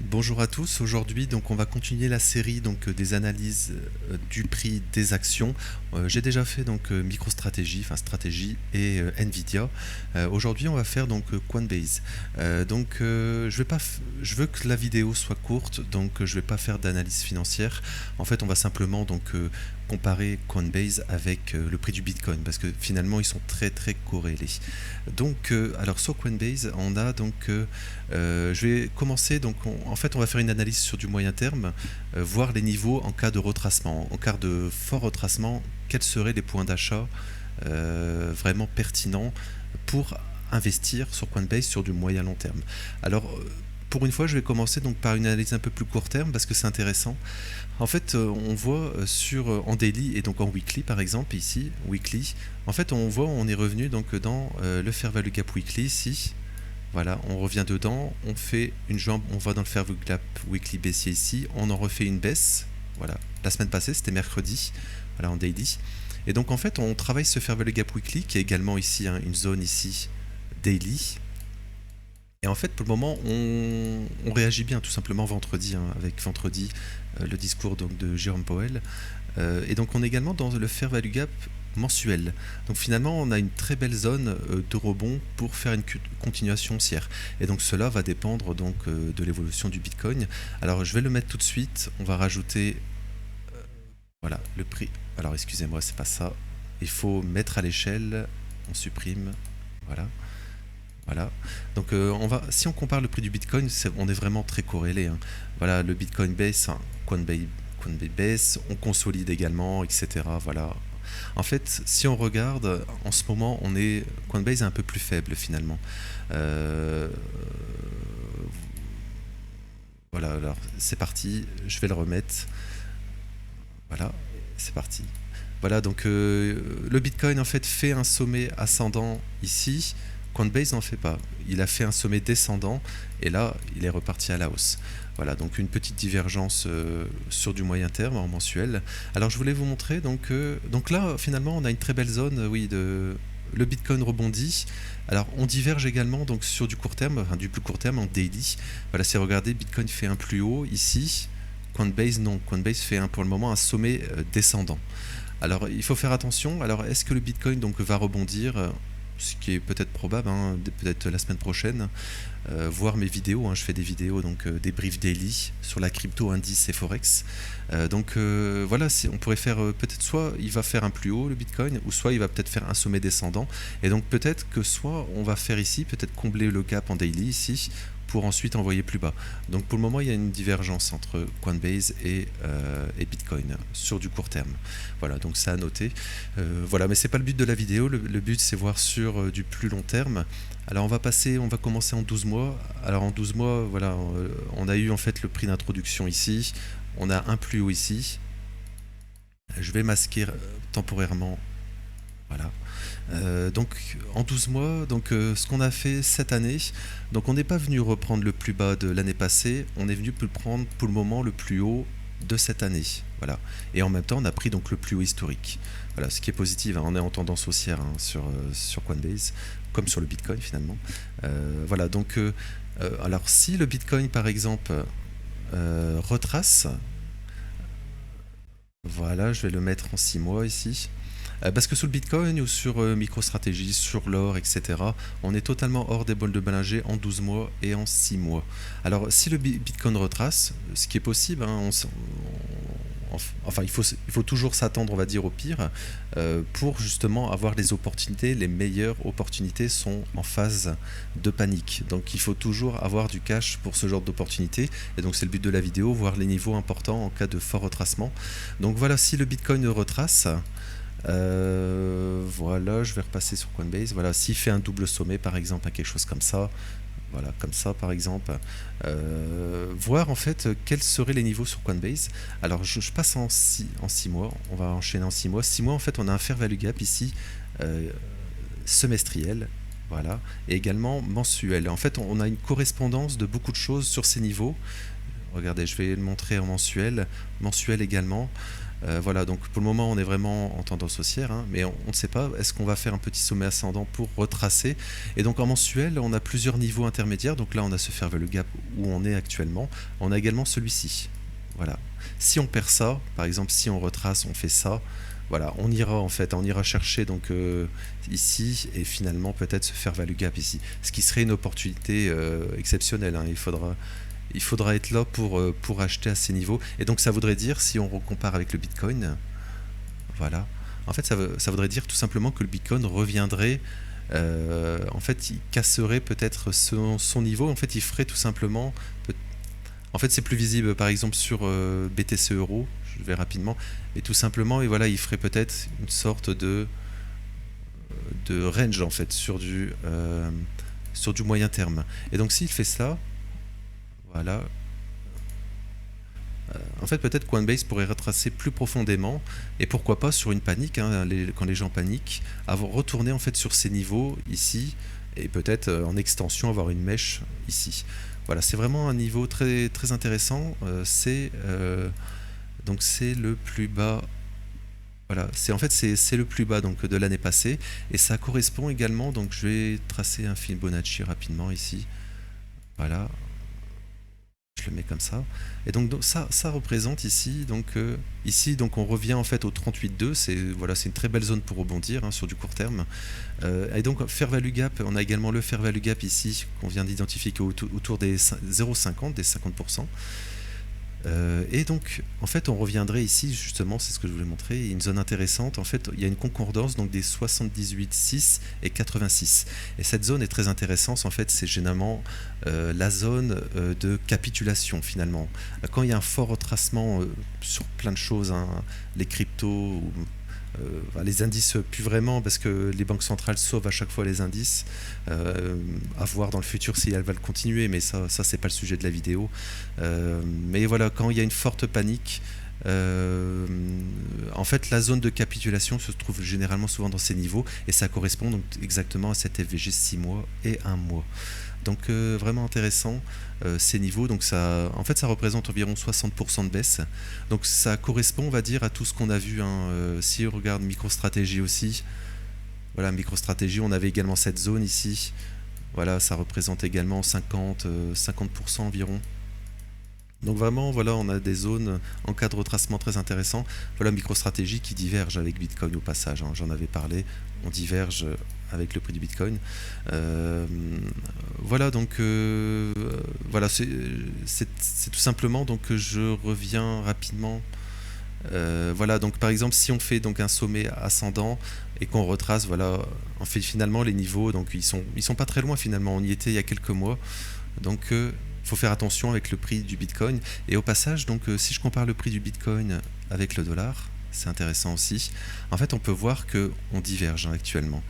Bonjour à tous. Aujourd'hui, donc, on va continuer la série des analyses du prix des actions. J'ai déjà fait MicroStrategy, enfin stratégie et Nvidia. Aujourd'hui, on va faire Coinbase. Je veux que la vidéo soit courte, donc je vais pas faire d'analyse financière. En fait, on va simplement comparer Coinbase avec le prix du Bitcoin parce que finalement, ils sont très très corrélés. Alors sur Coinbase, on a je vais commencer, en fait, on va faire une analyse sur du moyen terme, voir les niveaux en cas de retracement. En cas de fort retracement, quels seraient les points d'achat vraiment pertinents pour investir sur Coinbase sur du moyen long terme. Alors, pour une fois, je vais commencer par une analyse un peu plus court terme parce que c'est intéressant. En fait, on voit en daily et donc en weekly par exemple ici, weekly. En fait, on est revenu dans le Fair Value Gap Weekly ici. Voilà, on revient dedans, on fait une jambe, on va dans le Fair Value Gap Weekly baissier ici, on en refait une baisse. Voilà, la semaine passée c'était mercredi, voilà en daily. Et donc en fait on travaille ce Fair Value Gap Weekly qui est également ici une zone ici daily. Et en fait pour le moment on réagit bien tout simplement vendredi, avec vendredi le discours de Jérôme Powell. Et donc on est également dans le Fair Value Gap mensuel. Donc finalement, on a une très belle zone de rebond pour faire une continuation haussière. Et donc cela va dépendre de l'évolution du Bitcoin. Alors je vais le mettre tout de suite. On va rajouter voilà le prix. Alors excusez-moi, c'est pas ça. Il faut mettre à l'échelle. On supprime. Voilà. Voilà. Donc si on compare le prix du Bitcoin, on est vraiment très corrélé. Voilà, le Bitcoin baisse, Coinbase baisse, on consolide également, etc. Voilà. En fait, si on regarde, en ce moment, Coinbase est un peu plus faible finalement. Voilà, alors c'est parti, je vais le remettre. Voilà, c'est parti. Voilà, donc le Bitcoin en fait fait un sommet ascendant ici. Coinbase n'en fait pas. Il a fait un sommet descendant et là, il est reparti à la hausse. Voilà, donc une petite divergence sur du moyen terme en mensuel. Alors je voulais vous montrer, donc là, finalement, on a une très belle zone, oui, le Bitcoin rebondit. Alors on diverge également sur du court terme, enfin du plus court terme en daily. Voilà, c'est regardez, Bitcoin fait un plus haut ici. Coinbase non, Coinbase fait pour le moment un sommet descendant. Alors il faut faire attention. Alors est-ce que le Bitcoin va rebondir, ce qui est peut-être probable, peut-être la semaine prochaine, voir mes vidéos, je fais des vidéos, des briefs daily sur la crypto, indice et forex. Voilà, on pourrait faire peut-être soit il va faire un plus haut le Bitcoin, ou soit il va peut-être faire un sommet descendant. Et donc peut-être que soit on va faire ici, peut-être combler le gap en daily ici, pour ensuite envoyer plus bas. Donc pour le moment, il y a une divergence entre Coinbase et Bitcoin sur du court terme. Voilà, donc ça à noter. Voilà, mais c'est pas le but de la vidéo. Le but, c'est voir sur du plus long terme. Alors on va commencer en 12 mois. Alors en 12 mois, voilà, on a eu en fait le prix d'introduction ici. On a un plus haut ici. Je vais masquer temporairement. Voilà. Donc en 12 mois, ce qu'on a fait cette année, donc on n'est pas venu reprendre le plus bas de l'année passée, on est venu prendre pour le moment le plus haut de cette année. Voilà. Et en même temps, on a pris le plus haut historique. Voilà, ce qui est positif, on est en tendance haussière sur Coinbase, comme sur le Bitcoin finalement. Voilà, alors si le Bitcoin par exemple retrace, voilà, je vais le mettre en 6 mois ici. Parce que sur le Bitcoin ou sur MicroStrategy, sur l'or, etc., on est totalement hors des bols de Bollinger en 12 mois et en 6 mois. Alors, si le Bitcoin retrace, ce qui est possible, enfin, il faut toujours s'attendre, on va dire, au pire, pour justement avoir les opportunités. Les meilleures opportunités sont en phase de panique. Donc, il faut toujours avoir du cash pour ce genre d'opportunités. Et donc, c'est le but de la vidéo, voir les niveaux importants en cas de fort retracement. Donc, voilà, si le Bitcoin retrace... voilà, je vais repasser sur Coinbase. Voilà, s'il fait un double sommet par exemple, quelque chose comme ça, voilà, comme ça par exemple, voir en fait quels seraient les niveaux sur Coinbase. Alors je passe en 6 mois, on va enchaîner en 6 mois. 6 mois en fait, on a un fair value gap ici semestriel. Voilà, et également mensuel. En fait, on a une correspondance de beaucoup de choses sur ces niveaux. Regardez, je vais le montrer en mensuel également. Voilà, donc pour le moment on est vraiment en tendance haussière, hein, mais on ne sait pas, est-ce qu'on va faire un petit sommet ascendant pour retracer. Et donc en mensuel, on a plusieurs niveaux intermédiaires. Donc là on a ce fair value gap où on est actuellement, on a également celui-ci. Voilà. Si on perd ça, par exemple si on retrace, on fait ça, voilà, on ira en fait, on ira chercher donc ici et finalement peut-être ce fair value gap ici, ce qui serait une opportunité exceptionnelle, hein. Il faudra être là pour acheter à ces niveaux. Et donc ça voudrait dire, si on compare avec le Bitcoin, voilà, en fait ça voudrait dire tout simplement que le Bitcoin reviendrait, en fait il casserait peut-être son niveau, en fait il ferait tout simplement, en fait c'est plus visible par exemple sur BTC Euro, je vais rapidement, et tout simplement, et voilà, il ferait peut-être une sorte de range en fait sur du moyen terme. Et donc s'il fait ça, voilà, en fait, peut-être Coinbase pourrait retracer plus profondément, et pourquoi pas sur une panique, hein, quand les gens paniquent, retourner en fait sur ces niveaux ici, et peut-être en extension avoir une mèche ici. Voilà, c'est vraiment un niveau très, très intéressant. Donc c'est le plus bas. Voilà, c'est le plus bas donc de l'année passée, et ça correspond également. Donc je vais tracer un Fibonacci rapidement ici. Voilà, je le mets comme ça, et donc ça représente ici donc on revient en fait au 38,2. C'est une très belle zone pour rebondir, hein, sur du court terme. Et donc fair value gap, on a également le fair value gap ici qu'on vient d'identifier autour des 0,50, des 50%. Et donc en fait on reviendrait ici justement, c'est ce que je voulais montrer, une zone intéressante. En fait il y a une concordance donc des 78,6 et 86, et cette zone est très intéressante. En fait c'est généralement la zone de capitulation finalement, quand il y a un fort retracement sur plein de choses, hein, les cryptos, les indices plus vraiment, parce que les banques centrales sauvent à chaque fois les indices, à voir dans le futur si elles veulent continuer, mais ça c'est pas le sujet de la vidéo. Mais voilà, quand il y a une forte panique, en fait la zone de capitulation se trouve généralement souvent dans ces niveaux, et ça correspond donc exactement à cette FVG 6 mois et 1 mois. Donc vraiment intéressant ces niveaux. Donc ça, en fait, ça représente environ 60% de baisse. Donc ça correspond, on va dire, à tout ce qu'on a vu, hein. Si on regarde MicroStrategy aussi, voilà, MicroStrategy, on avait également cette zone ici. Voilà, ça représente également 50% environ. Donc vraiment, voilà, on a des zones en cas de retracement très intéressant. Voilà, MicroStrategy qui diverge avec Bitcoin au passage, hein, j'en avais parlé, on diverge avec le prix du Bitcoin. Voilà, donc voilà, c'est tout simplement, donc je reviens rapidement. Voilà, donc par exemple si on fait donc un sommet ascendant et qu'on retrace, voilà, on fait finalement les niveaux, donc ils sont pas très loin finalement, on y était il y a quelques mois. Donc faut faire attention avec le prix du Bitcoin. Et au passage, donc si je compare le prix du Bitcoin avec le dollar, c'est intéressant aussi. En fait on peut voir que on diverge, hein, actuellement.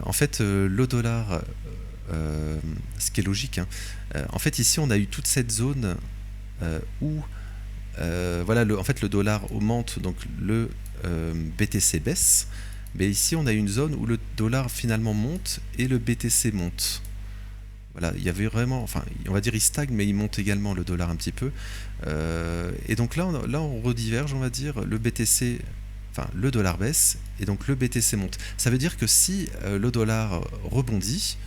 En fait le dollar, ce qui est logique, hein, en fait ici on a eu toute cette zone où voilà, en fait le dollar augmente, donc le BTC baisse, mais ici on a une zone où le dollar finalement monte et le BTC monte. Voilà, il y avait vraiment, enfin on va dire il stagne, mais il monte également le dollar un petit peu. Et donc là on rediverge, on va dire, le BTC, enfin le dollar baisse et donc le BTC monte. Ça veut dire que si le dollar rebondit,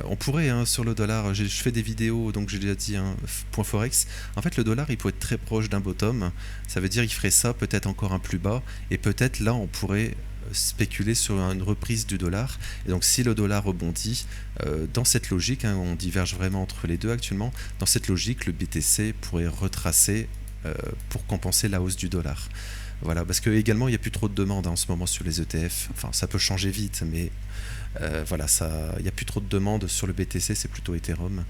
on pourrait, hein, sur le dollar, je fais des vidéos, donc j'ai déjà dit, hein, point forex, en fait le dollar il peut être très proche d'un bottom, ça veut dire il ferait ça peut-être encore un plus bas, et peut-être là on pourrait spéculer sur une reprise du dollar. Et donc si le dollar rebondit, dans cette logique, hein, on diverge vraiment entre les deux actuellement, dans cette logique le BTC pourrait retracer pour compenser la hausse du dollar. Voilà, parce que également il n'y a plus trop de demande, hein, en ce moment sur les ETF, enfin ça peut changer vite, mais voilà, il n'y a plus trop de demandes sur le BTC, c'est plutôt Ethereum,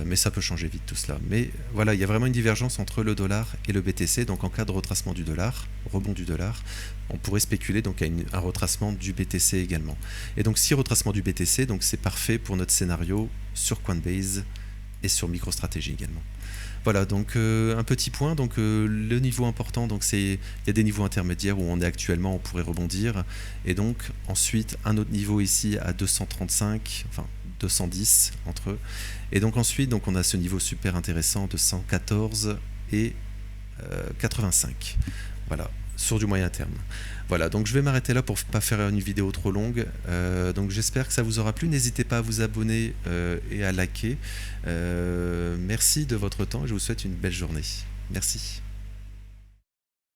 mais ça peut changer vite tout cela. Mais voilà, il y a vraiment une divergence entre le dollar et le BTC, donc en cas de retracement du dollar, rebond du dollar, on pourrait spéculer donc à un retracement du BTC également. Et donc si retracement du BTC, donc c'est parfait pour notre scénario sur Coinbase et sur MicroStrategy également. Voilà, donc un petit point, donc le niveau important, donc il y a des niveaux intermédiaires où on est actuellement, on pourrait rebondir, et donc ensuite un autre niveau ici à 235, enfin 210 entre eux, et donc ensuite donc on a ce niveau super intéressant de 114 et 85. Voilà, sur du moyen terme. Voilà, donc je vais m'arrêter là pour ne pas faire une vidéo trop longue. Donc j'espère que ça vous aura plu. N'hésitez pas à vous abonner et à liker. Merci de votre temps et je vous souhaite une belle journée. Merci.